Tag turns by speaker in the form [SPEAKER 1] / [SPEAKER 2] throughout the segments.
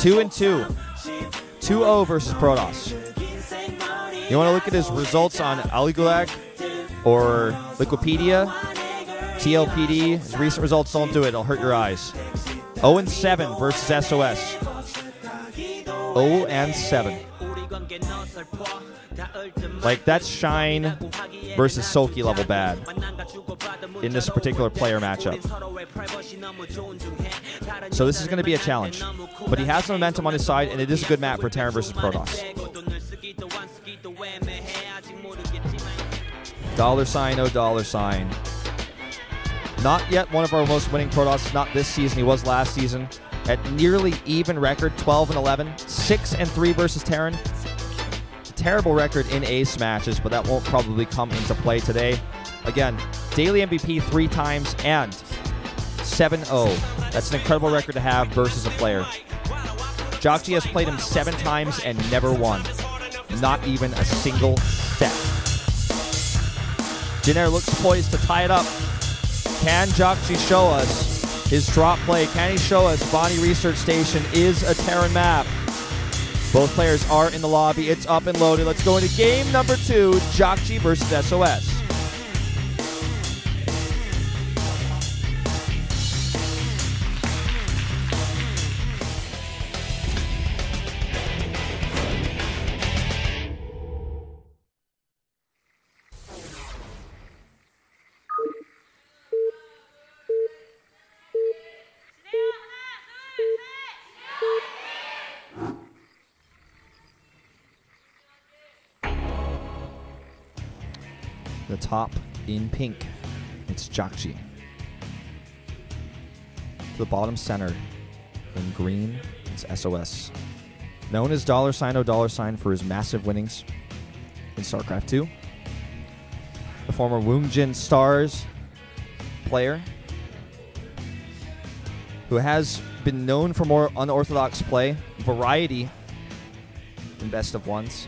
[SPEAKER 1] 2-2. 2-0 versus Protoss. You want to look at his results on Aligulag or Liquipedia, TLPD. His recent results, don't do it. It'll hurt your eyes. 0-7 versus SOS. 0-7. Like, that's Shine versus Sulky level bad in this particular player matchup. So this is going to be a challenge. But he has the momentum on his side, and it is a good map for Terran versus Protoss. $, oh $. Not yet one of our most winning Protoss. Not this season. He was last season. At nearly even record, 12-11. 6-3 versus Terran. Terrible record in ace matches, but that won't probably come into play today. Again, daily MVP 3 times and 7-0. That's an incredible record to have versus a player. jjakji has played him 7 times and never won. Not even a single set. JIN looks poised to tie it up. Can jjakji show us his drop play? Can he show us Vaani Research Station is a Terran map? Both players are in the lobby. It's up and loaded. Let's go into game number 2, jjakji versus SOS. The top in pink, it's jjakji. To the bottom center in green, it's SOS. Known as $, oh $, for his massive winnings in Starcraft 2. The former Woongjin Stars player who has been known for more unorthodox play, variety in best of ones,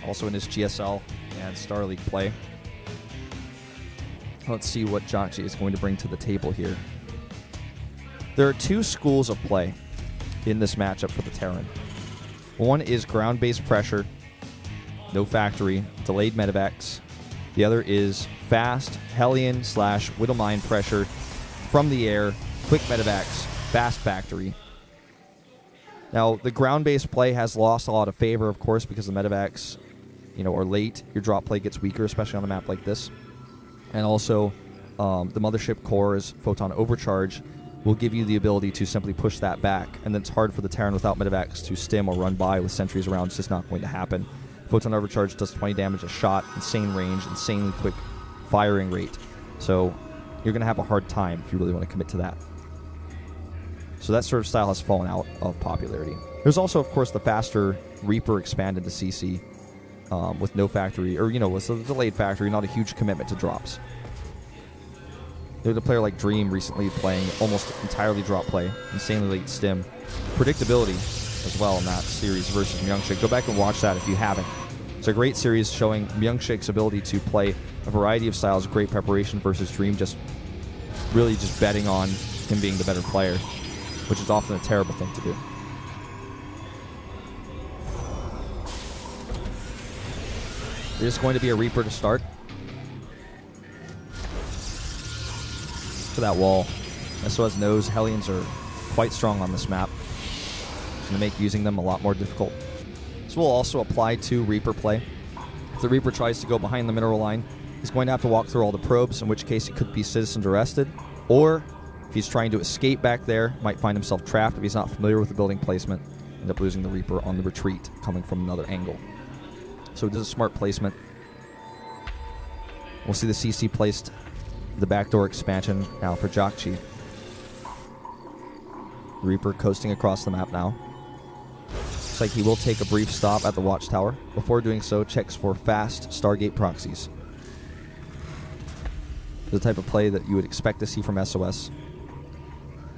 [SPEAKER 1] also in his GSL and Star League play. Let's see what jjakji is going to bring to the table here. There are 2 schools of play in this matchup for the Terran. One is ground-based pressure, no factory, delayed medevacs. The other is fast Hellion/Widowmine pressure from the air, quick medevacs, fast factory. Now, the ground-based play has lost a lot of favor, of course, because the medevacs, are late. Your drop play gets weaker, especially on a map like this. And also, the Mothership Core's Photon Overcharge will give you the ability to simply push that back. And then it's hard for the Terran without medevacs to stim or run by with sentries around. It's just not going to happen. Photon Overcharge does 20 damage a shot, insane range, insanely quick firing rate. So you're going to have a hard time if you really want to commit to that. So that sort of style has fallen out of popularity. There's also, of course, the faster Reaper expanded to CC. With no factory, or, with a delayed factory, not a huge commitment to drops. There's a player like Dream recently playing almost entirely drop play, insanely late stim. Predictability as well in that series versus Myungshik. Go back and watch that if you haven't. It's a great series showing Myungshik's ability to play a variety of styles, great preparation versus Dream, really betting on him being the better player, which is often a terrible thing to do. There's going to be a Reaper to start. For that wall. SOS knows Hellions are quite strong on this map. It's going to make using them a lot more difficult. This will also apply to Reaper play. If the Reaper tries to go behind the mineral line, he's going to have to walk through all the probes, in which case he could be citizens arrested. Or, if he's trying to escape back there, might find himself trapped if he's not familiar with the building placement, end up losing the Reaper on the retreat, coming from another angle. So it is a smart placement. We'll see the CC placed, the backdoor expansion now for jjakji. Reaper coasting across the map now. Looks like he will take a brief stop at the watchtower. Before doing so, checks for fast Stargate proxies. The type of play that you would expect to see from SOS.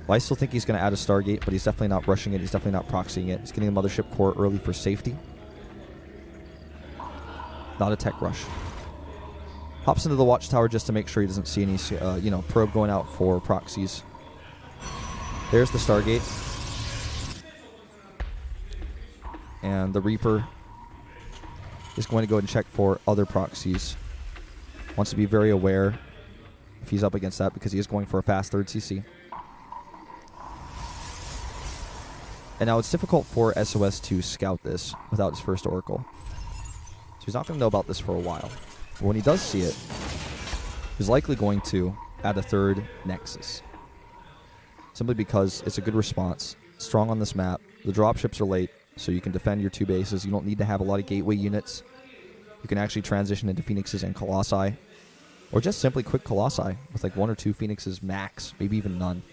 [SPEAKER 1] Well, I still think he's going to add a Stargate, but he's definitely not rushing it. He's definitely not proxying it. He's getting the Mothership Core early for safety. Not a tech rush. Hops into the watchtower just to make sure he doesn't see any, probe going out for proxies. There's the Stargate. And the Reaper is going to go ahead and check for other proxies. Wants to be very aware if he's up against that because he is going for a fast third CC. And now it's difficult for SOS to scout this without his first Oracle. So he's not going to know about this for a while. But when he does see it, he's likely going to add a third Nexus. Simply because it's a good response. Strong on this map. The dropships are late, so you can defend your 2 bases. You don't need to have a lot of gateway units. You can actually transition into Phoenixes and Colossi. Or just simply quick Colossi with like 1 or 2 Phoenixes max, maybe even none.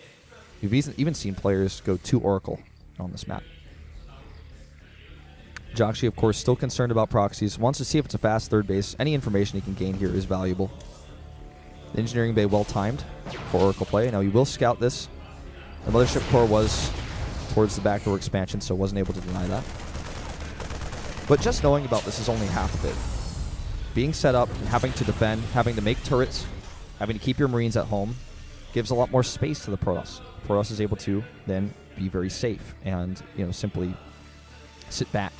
[SPEAKER 1] You've even seen players go 2 Oracle on this map. jjakji, of course, still concerned about proxies. Wants to see if it's a fast third base. Any information he can gain here is valuable. The engineering bay well-timed for Oracle play. Now he will scout this. The Mothership Core was towards the backdoor expansion, so wasn't able to deny that. But just knowing about this is only half of it. Being set up, having to defend, having to make turrets, having to keep your Marines at home, gives a lot more space to the Protoss. Protoss is able to then be very safe and, you know, simply sit back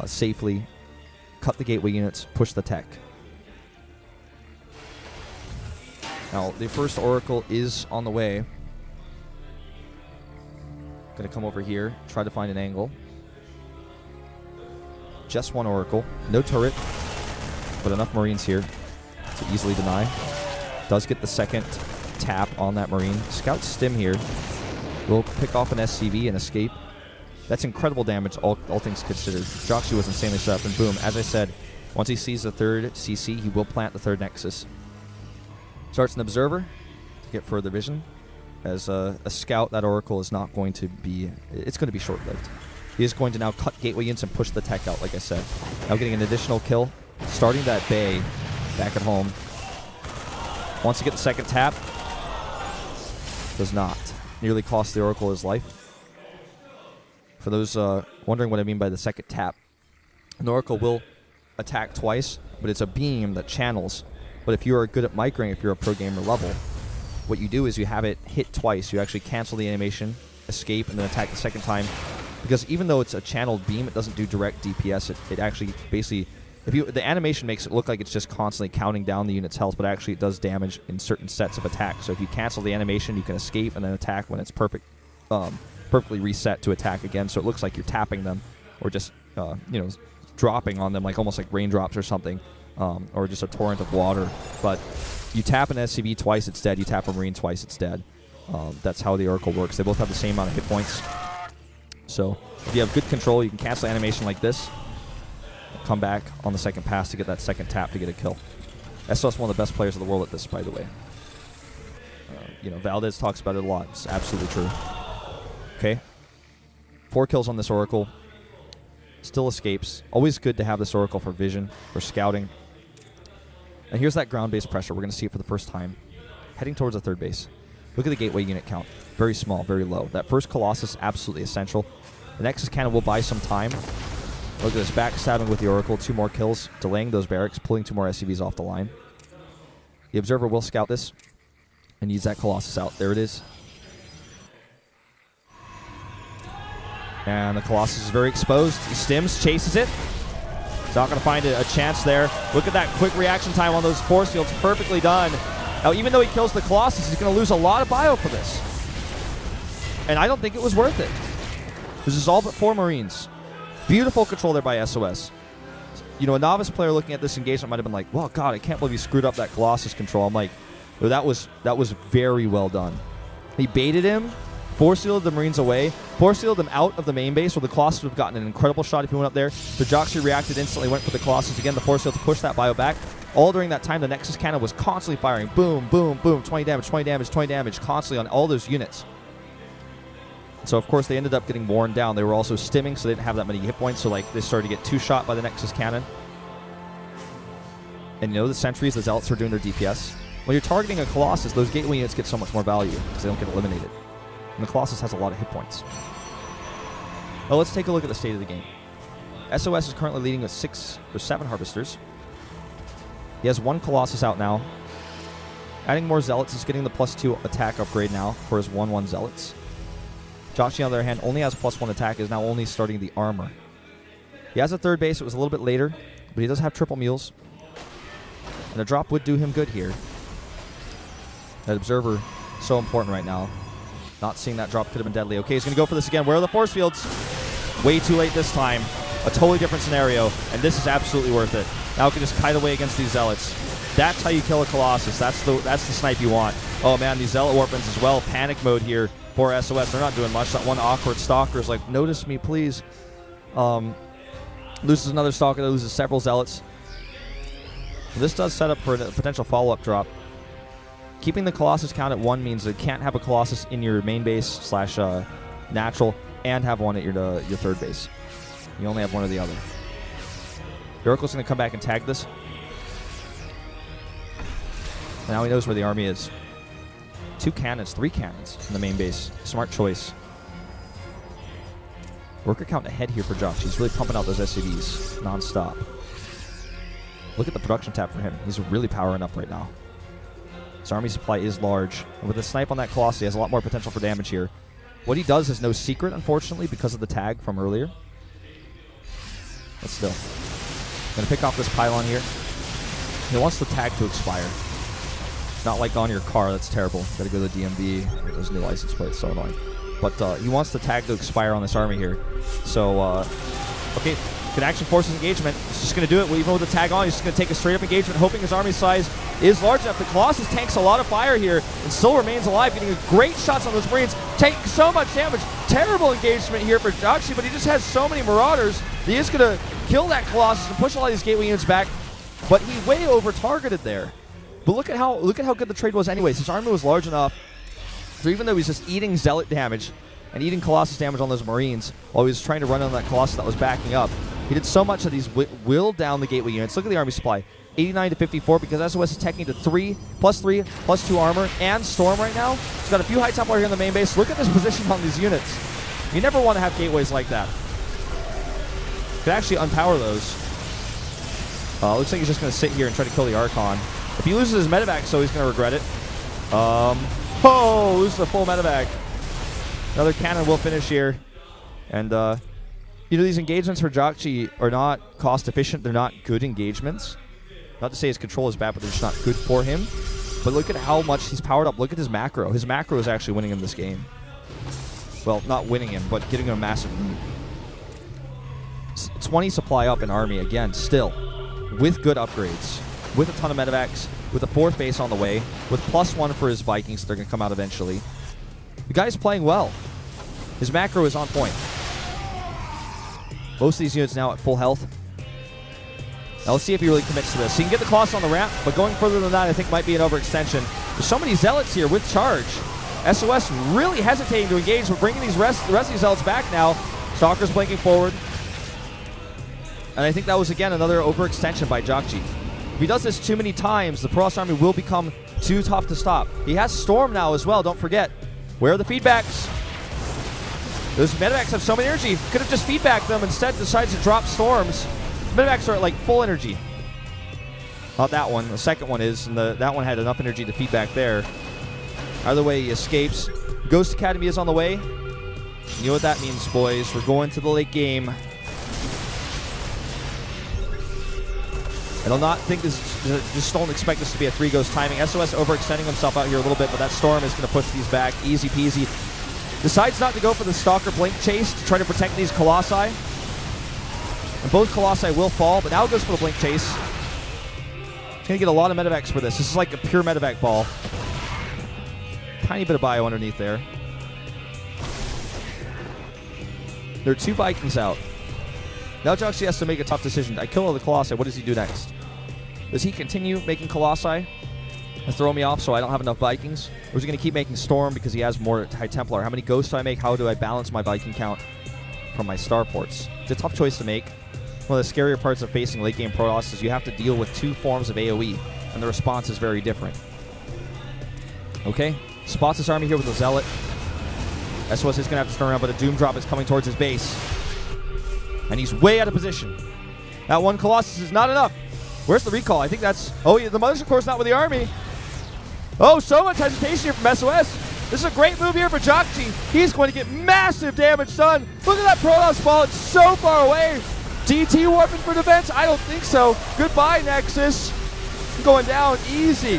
[SPEAKER 1] safely, cut the gateway units, push the tech. Now, the first Oracle is on the way. Going to come over here, try to find an angle. Just 1 Oracle. No turret, but enough Marines here to easily deny. Does get the second tap on that Marine. Scout Stim here. Will pick off an SCV and escape. That's incredible damage, all things considered. jjakji was insanely set up, and boom, as I said, once he sees the third CC, he will plant the third Nexus. Starts an Observer to get further vision. As a scout, that Oracle is not going to be... It's going to be short-lived. He is going to now cut gateway units and push the tech out, like I said. Now getting an additional kill. Starting that bay back at home. Wants to get the second tap. Does not. Nearly cost the Oracle his life. For those wondering what I mean by the second tap, an Oracle will attack twice, but it's a beam that channels. But if you are good at microing, if you're a pro gamer level, what you do is you have it hit twice. You actually cancel the animation, escape, and then attack the second time. Because even though it's a channeled beam, it doesn't do direct DPS. It actually basically... the animation makes it look like it's just constantly counting down the unit's health, but actually it does damage in certain sets of attacks. So if you cancel the animation, you can escape and then attack when it's perfectly reset to attack again. So it looks like you're tapping them or just dropping on them, like almost like raindrops or something, or just a torrent of water. But you tap an SCV twice, it's dead. You tap a Marine twice, it's dead. That's how the Oracle works. They both have the same amount of hit points. So if you have good control, you can cancel animation like this. Come back on the second pass to get that second tap to get a kill. SOS one of the best players in the world at this, by the way. Valdez talks about it a lot. It's absolutely true. Okay. 4 kills on this Oracle. Still escapes. Always good to have this Oracle for vision, for scouting. And here's that ground-based pressure. We're going to see it for the first time. Heading towards the third base. Look at the gateway unit count. Very small, very low. That first Colossus, absolutely essential. The Nexus Cannon will buy some time. Look at this, backstabbing with the Oracle. 2 more kills, delaying those barracks, pulling 2 more SCVs off the line. The Observer will scout this and needs that Colossus out. There it is. And the Colossus is very exposed. He stims, chases it. He's not going to find a chance there. Look at that quick reaction time on those force fields. Perfectly done. Now, even though he kills the Colossus, he's going to lose a lot of bio for this. And I don't think it was worth it. This is all but 4 Marines. Beautiful control there by SOS. A novice player looking at this engagement might have been like, well, God, I can't believe he screwed up that Colossus control. I'm like, well, that was very well done. He baited him, force fielded the Marines away, force fielded them out of the main base where the Colossus would have gotten an incredible shot if he went up there. So jjakji reacted instantly, went for the Colossus again, the force field to push that bio back. All during that time, the Nexus Cannon was constantly firing. Boom, boom, boom, 20 damage, 20 damage, 20 damage, constantly on all those units. So, of course, they ended up getting worn down. They were also stimming, so they didn't have that many hit points. So, they started to get 2-shot by the Nexus Cannon. And, the sentries, the Zealots are doing their DPS. When you're targeting a Colossus, those gateway units get so much more value because they don't get eliminated. And the Colossus has a lot of hit points. Well, let's take a look at the state of the game. SOS is currently leading with 6 or 7 Harvesters. He has 1 Colossus out now. Adding more Zealots is getting the +2 attack upgrade now for his 1/1 Zealots. jjakji, on the other hand, only has +1 attack, is now only starting the armor. He has a third base. It was a little bit later, but he does have triple mules. And a drop would do him good here. That observer, so important right now. Not seeing that drop could have been deadly. Okay, he's going to go for this again. Where are the force fields? Way too late this time. A totally different scenario, and this is absolutely worth it. Now we can just kite away against these zealots. That's how you kill a Colossus. That's the snipe you want. Oh man, these zealot weapons as well. Panic mode here for SOS. They're not doing much. That one awkward stalker is like, notice me, please. Loses another stalker. That loses several zealots. This does set up for a potential follow-up drop. Keeping the Colossus count at 1 means that you can't have a Colossus in your main base / natural and have one at your third base. You only have one or the other. The Oracle's going to come back and tag this. And now he knows where the army is. 2 cannons, 3 cannons in the main base. Smart choice. Worker count ahead here for jjakji. He's really pumping out those SCVs non-stop. Look at the production tab for him. He's really powering up right now. His army supply is large. And with the snipe on that Colossus, he has a lot more potential for damage here. What he does is no secret, unfortunately, because of the tag from earlier. But still. Going to pick off this pylon here. He wants the tag to expire. Not like on your car. That's terrible. Got to go to the DMV. Get those new license plates. So annoying. But he wants the tag to expire on this army here. So, okay. Good action forces engagement. He's just going to do it even with the tag on. He's just going to take a straight-up engagement, hoping his army size is large enough. The Colossus tanks a lot of fire here and still remains alive, getting great shots on those Marines, taking so much damage. Terrible engagement here for jjakji, but he just has so many Marauders. He is going to kill that Colossus and push a lot of these gateway units back, but he way over-targeted there. But look at how good the trade was anyways. His army was large enough, so even though he's just eating Zealot damage and eating Colossus damage on those Marines while he was trying to run on that Colossus that was backing up, he did so much that he's willed down the gateway units. Look at the army supply. 89 to 54 because SOS is teching to 3, +2 armor, and Storm right now. He's got a few high tempo here in the main base. Look at this position on these units. You never want to have gateways like that. Could actually unpower those. Looks like he's just going to sit here and try to kill the Archon. If he loses his medevac, so he's going to regret it. Loses the full medevac. Another cannon will finish here. And, you know, these engagements for jjakji are not cost efficient. They're not good engagements. Not to say his control is bad, but they're just not good for him. But look at how much he's powered up. Look at his macro. His macro is actually winning him this game. Well, not winning him, but getting him a massive lead. 20 supply up in army again, still. With good upgrades. With a ton of medevacs. With a 4th base on the way. With +1 for his Vikings. They're going to come out eventually. The guy's playing well. His macro is on point. Most of these units now at full health. Now let's see if he really commits to this. He can get the Colossus on the ramp, but going further than that I think might be an overextension. There's so many Zealots here with charge. SOS really hesitating to engage. We're bringing the rest of these Zealots back now. Stalker's blinking forward. And I think that was, again, another overextension by jjakji. If he does this too many times, the Protoss army will become too tough to stop. He has Storm now as well, don't forget. Where are the feedbacks? Those medevacs have so much energy. Could have just feedbacked them. Instead, decides to drop Storms. Medevacs are at like full energy. Not that one. The second one is, and that one had enough energy to feedback there. Either way, he escapes. Ghost Academy is on the way. You know what that means, boys. We're going to the late game. I do not think this. Just don't expect this to be a 3 ghost timing. SOS overextending himself out here a little bit, but that Storm is going to push these back. Easy peasy. Decides not to go for the Stalker Blink Chase to try to protect these Colossi. And both Colossi will fall, but now goes for the Blink Chase. He's going to get a lot of medevacs for this. This is like a pure medevac ball. Tiny bit of bio underneath there. There are 2 Vikings out. Now jjakji has to make a tough decision. I kill all the Colossi. What does he do next? Does he continue making Colossi and throw me off so I don't have enough Vikings? Or is he going to keep making Storm because he has more High Templar? How many Ghosts do I make? How do I balance my Viking count from my starports? It's a tough choice to make. One of the scarier parts of facing late game Protoss is you have to deal with 2 forms of AoE, and the response is very different. Okay, spots his army here with a Zealot. SOS is going to have to turn around, but a Doom Drop is coming towards his base. And he's way out of position. That one Colossus is not enough. Where's the recall? I think that's... Oh, yeah, the Mothership Core is not with the army. Oh, so much hesitation here from SOS. This is a great move here for jjakji. He's going to get massive damage done. Look at that Protoss ball. It's so far away. DT warping for defense? I don't think so. Goodbye, Nexus. Going down easy.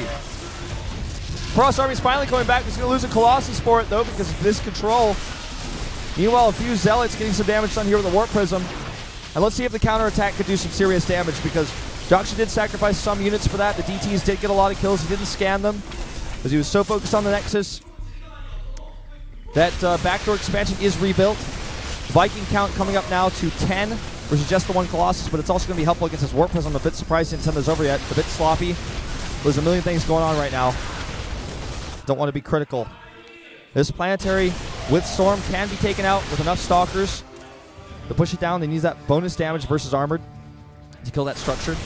[SPEAKER 1] Protoss Army's finally coming back. He's going to lose a Colossus for it, though, because of this control. Meanwhile, a few Zealots getting some damage done here with the Warp Prism. And let's see if the counterattack could do some serious damage, because jjakji did sacrifice some units for that. The DTs did get a lot of kills. He didn't scan them because he was so focused on the Nexus. That backdoor expansion is rebuilt. Viking count coming up now to 10 versus just the one Colossus, but it's also going to be helpful against his Warp Prism. I'm a bit surprised he didn't send those over yet. A bit sloppy. There's a million things going on right now. Don't want to be critical. This Planetary with Storm can be taken out with enough Stalkers to push it down. They need that bonus damage versus Armored to kill that structure.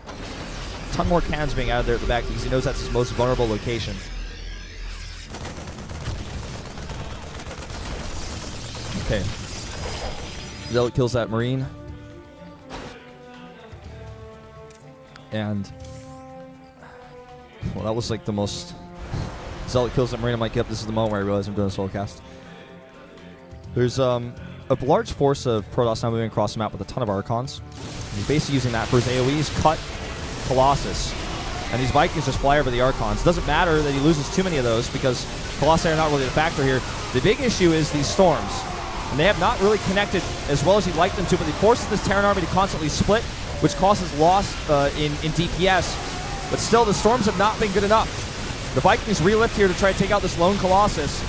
[SPEAKER 1] A ton more cannons being added there at the back because he knows that's his most vulnerable location. Okay. Zealot kills that Marine. And, well, that was like the most... Zealot kills that Marine. I'm like, yep, this is the moment where I realize I'm doing a solo cast. There's a large force of Protoss now moving across the map with a ton of Archons. He's basically using that for his AoEs, cut Colossus. And these Vikings just fly over the Archons. It doesn't matter that he loses too many of those because Colossi are not really the factor here. The big issue is these Storms. And they have not really connected as well as he'd like them to, but he forces this Terran army to constantly split, which causes loss in DPS. But still, the Storms have not been good enough. The Vikings relift here to try to take out this lone Colossus.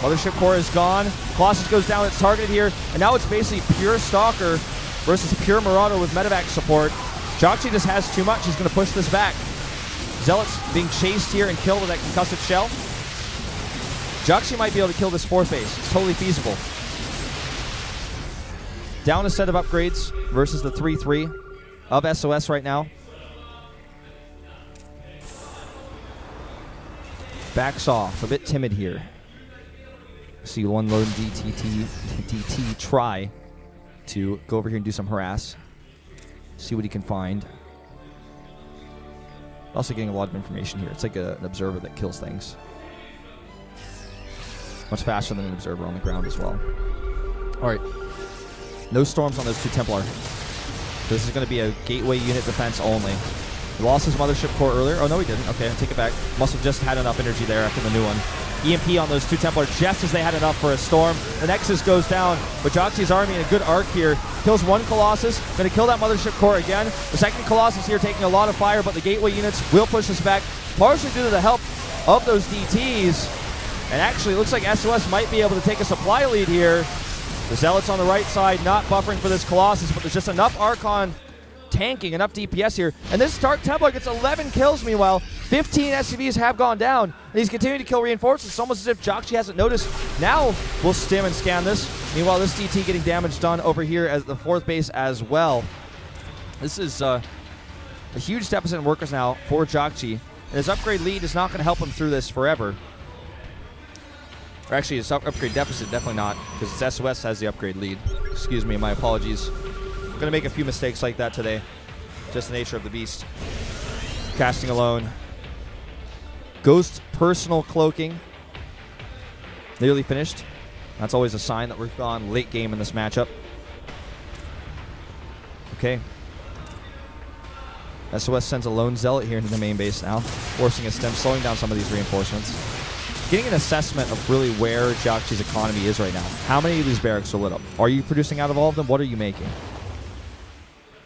[SPEAKER 1] Mothership Core is gone. Colossus goes down. It's targeted here. And now it's basically pure Stalker versus pure Marauder with medevac support. jjakji just has too much. He's going to push this back. Zealots being chased here and killed with that concussive shell. jjakji might be able to kill this fourth base. It's totally feasible. Down a set of upgrades versus the 3-3 of SOS right now. Backs off. A bit timid here. See one lone DT try to go over here and do some harass. See what he can find. Also getting a lot of information here. It's like an observer that kills things. Much faster than an observer on the ground as well. Alright. No Storms on those two Templar. This is going to be a gateway unit defense only. He lost his Mothership Core earlier. Oh, no, he didn't. Okay, I'll take it back. Must have just had enough energy there after the new one. EMP on those two Templar just as they had enough for a Storm. The Nexus goes down, but jjakji's army in a good arc here. Kills one Colossus. Going to kill that Mothership Core again. The second Colossus here taking a lot of fire, but the gateway units will push us back, partially due to the help of those DTs. And actually, it looks like SOS might be able to take a supply lead here. The Zealots on the right side not buffering for this Colossus, but there's just enough Archon tanking, enough DPS here. And this Dark Templar gets 11 kills meanwhile. 15 SCVs have gone down, and he's continuing to kill reinforcements. It's almost as if jjakji hasn't noticed. Now we'll stim and scan this. Meanwhile, this DT getting damage done over here as the fourth base as well. This is a huge deficit in workers now for jjakji. And his upgrade lead is not going to help him through this forever. Or actually, his upgrade deficit, definitely not, because it's SOS has the upgrade lead. Excuse me, my apologies. I'm going to make a few mistakes like that today. Just the nature of the beast. Casting alone. Ghost personal cloaking. Nearly finished. That's always a sign that we're gone late game in this matchup. Okay. SOS sends a lone Zealot here into the main base now, forcing a stem, slowing down some of these reinforcements. Getting an assessment of really where jjakji's economy is right now. How many of these barracks are lit up? Are you producing out of all of them? What are you making?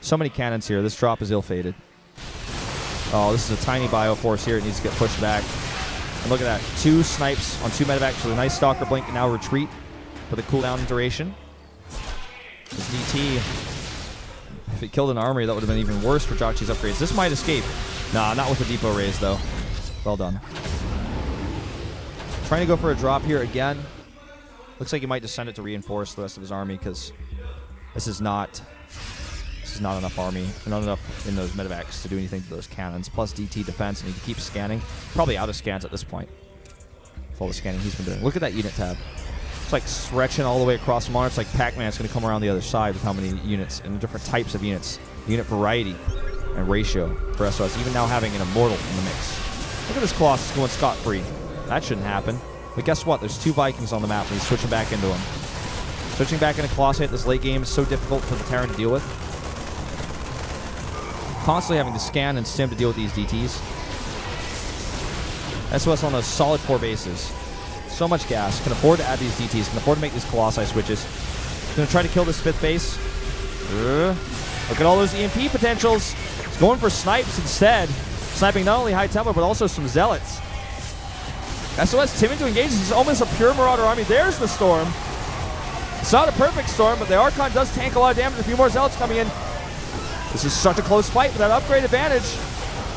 [SPEAKER 1] So many cannons here. This drop is ill-fated. Oh, this is a tiny bioforce here. It needs to get pushed back. And look at that. 2 snipes on 2 medevacs with a nice Stalker blink and now retreat for the cooldown duration. This DT, if it killed an armory, that would have been even worse for jjakji's upgrades. This might escape. Nah, not with the depot raise, though. Well done. Trying to go for a drop here again. Looks like he might just send it to reinforce the rest of his army because this is not enough army. Not enough in those medevacs to do anything to those cannons. Plus DT defense, and he keeps scanning. Probably out of scans at this point. With all the scanning he's been doing. Look at that unit tab. It's like stretching all the way across the monitor. It's like Pac-Man. It's going to come around the other side with how many units and different types of units. Unit variety and ratio for SOS. Even now having an Immortal in the mix. Look at this Colossus going scot-free. That shouldn't happen. But guess what? There's 2 Vikings on the map, and he's switching back into them. Switching back into Colossi at this late game is so difficult for the Terran to deal with. Constantly having to scan and stim to deal with these DTs. SOS on those solid 4 bases. So much gas. Can afford to add these DTs. Can afford to make these Colossi switches. Going to try to kill this 5th base. Look at all those EMP potentials. He's going for snipes instead. Sniping not only High Templar, but also some Zealots. SOS timid to engage. This is almost a pure Marauder army. There's the Storm. It's not a perfect Storm, but the Archon does tank a lot of damage. A few more Zealots coming in. This is such a close fight with that upgrade advantage.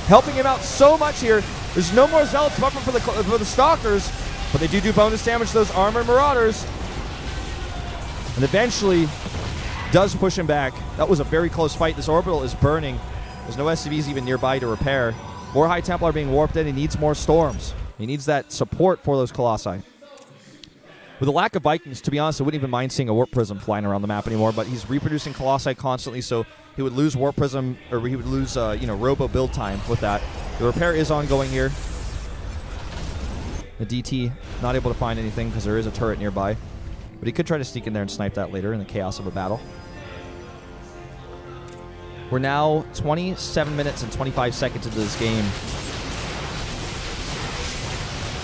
[SPEAKER 1] Helping him out so much here. There's no more Zealots buffering for the Stalkers, but they do bonus damage to those armored Marauders. And eventually does push him back. That was a very close fight. This orbital is burning. There's no SCVs even nearby to repair. More High Templar are being warped in. He needs more Storms. He needs that support for those Colossi. With the lack of Vikings, to be honest, I wouldn't even mind seeing a Warp Prism flying around the map anymore, but he's reproducing Colossi constantly, so he would lose Warp Prism, or he would lose, Robo build time with that. The repair is ongoing here. The DT not able to find anything because there is a turret nearby, but he could try to sneak in there and snipe that later in the chaos of a battle. We're now 27 minutes and 25 seconds into this game.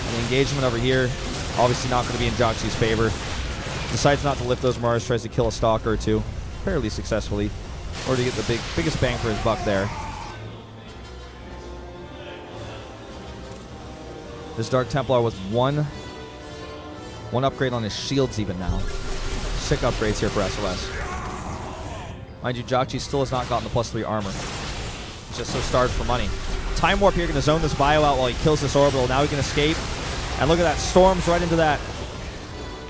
[SPEAKER 1] And the engagement over here, obviously not going to be in jjakji's favor. Decides not to lift those Mars, tries to kill a Stalker or 2, fairly successfully, or to get the biggest bang for his buck there. This Dark Templar with one upgrade on his shields even now. Sick upgrades here for SOS. Mind you, jjakji still has not gotten the +3 armor. He's just so starved for money. Time Warp here, going to zone this bio out while he kills this orbital. Now he can escape. And look at that, Storms right into that.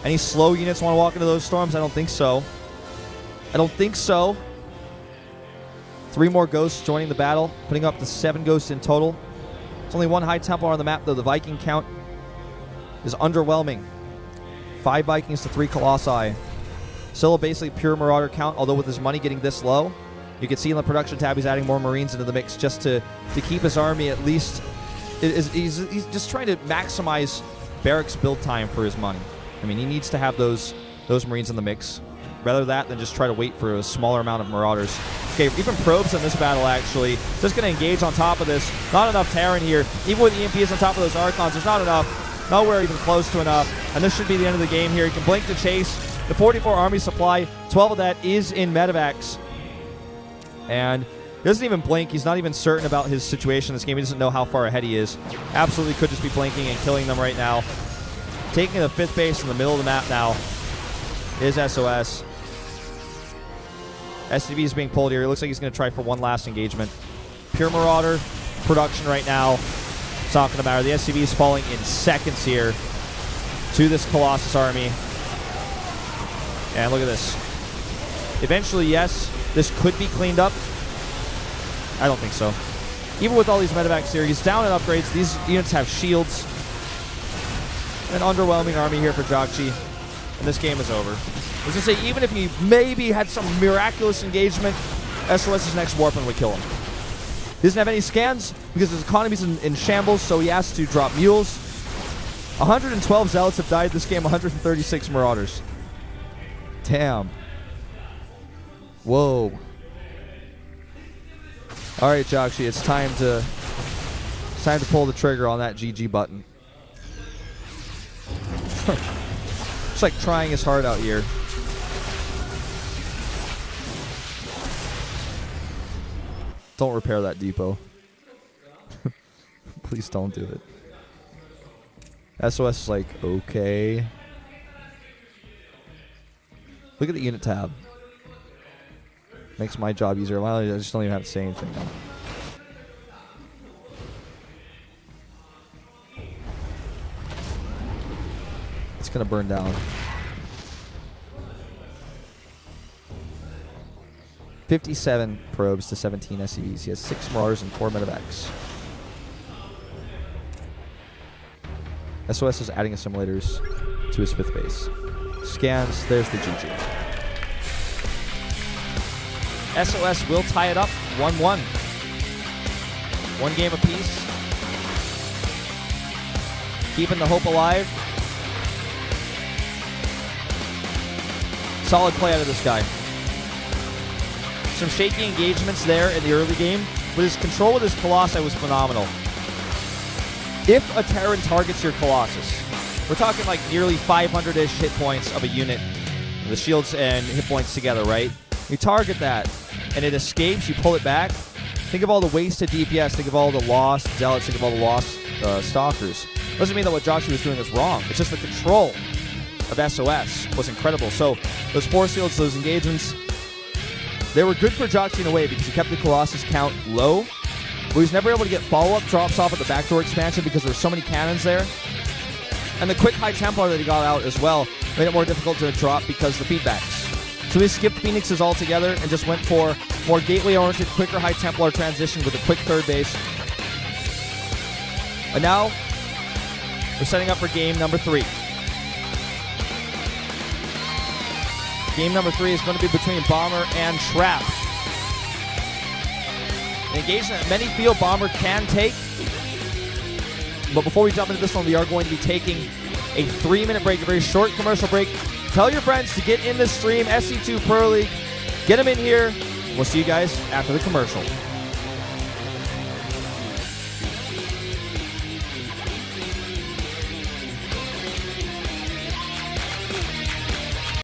[SPEAKER 1] Any slow units want to walk into those Storms? I don't think so. I don't think so. 3 more Ghosts joining the battle, putting up to 7 Ghosts in total. There's only 1 High Templar on the map, though. The Viking count is underwhelming. 5 Vikings to 3 Colossi. Still a basically pure Marauder count, although with his money getting this low, you can see in the production tab he's adding more Marines into the mix just to keep his army at least. He's just trying to maximize barracks build time for his money. I mean, he needs to have those Marines in the mix. Rather that than just try to wait for a smaller amount of Marauders. Okay, even probes in this battle, actually. Just going to engage on top of this. Not enough Terran here. Even with EMPs on top of those Archons, there's not enough. Nowhere even close to enough. And this should be the end of the game here. He can blink to chase. The 44 army supply, 12 of that is in medevacs. And he doesn't even blink. He's not even certain about his situation in this game. He doesn't know how far ahead he is. Absolutely could just be blinking and killing them right now. Taking the 5th base in the middle of the map now is SOS. SCV is being pulled here. It looks like he's going to try for one last engagement. Pure Marauder production right now. It's not going to matter. The SCV is falling in seconds here to this Colossus army. And look at this. Eventually, yes, this could be cleaned up. I don't think so. Even with all these medevacs here, he's down in upgrades. These units have shields. An underwhelming army here for jjakji. And this game is over. I was going to say, even if he maybe had some miraculous engagement, SOS's next Warpman would kill him. He doesn't have any scans because his economy's in shambles, so he has to drop mules. 112 Zealots have died this game, 136 Marauders. Damn. Whoa. All right, jjakji, it's time to pull the trigger on that GG button. It's like trying his heart out here. Don't repair that depot. Please don't do it. SOS is like, okay. Look at the unit tab. Makes my job easier. Well, I just don't even have to say anything now. It's going to burn down. 57 probes to 17 SCVs. He has 6 Marauders and 4 medevacs. SOS is adding assimilators to his 5th base. Scans, there's the GG. SOS will tie it up 1-1. 1 game apiece. keeping the hope alive. Solid play out of this guy. Some shaky engagements there in the early game, but his control with his Colossi was phenomenal. If a Terran targets your Colossus, we're talking like nearly 500-ish hit points of a unit, the shields and hit points together, right? You target that, and it escapes, you pull it back. Think of all the wasted DPS, think of all the lost Zealots, think of all the lost Stalkers. Doesn't mean that what jjakji was doing is wrong. It's just the control of SOS was incredible. So those force fields, those engagements, they were good for jjakji in a way because he kept the Colossus count low, but he was never able to get follow-up drops off at the backdoor expansion because there were so many cannons there. And the quick High Templar that he got out as well made it more difficult to drop because of the feedbacks. So he skipped Phoenixes altogether and just went for more gateway-oriented, quicker High Templar transition with a quick third base. And now, we're setting up for game number 3. Game number 3 is going to be between Bomber and Trap. An engagement that many feel Bomber can take. But before we jump into this one, we are going to be taking a 3-minute break, a very short commercial break. Tell your friends to get in the stream, SC2 Pro League. Get them in here. We'll see you guys after the commercial.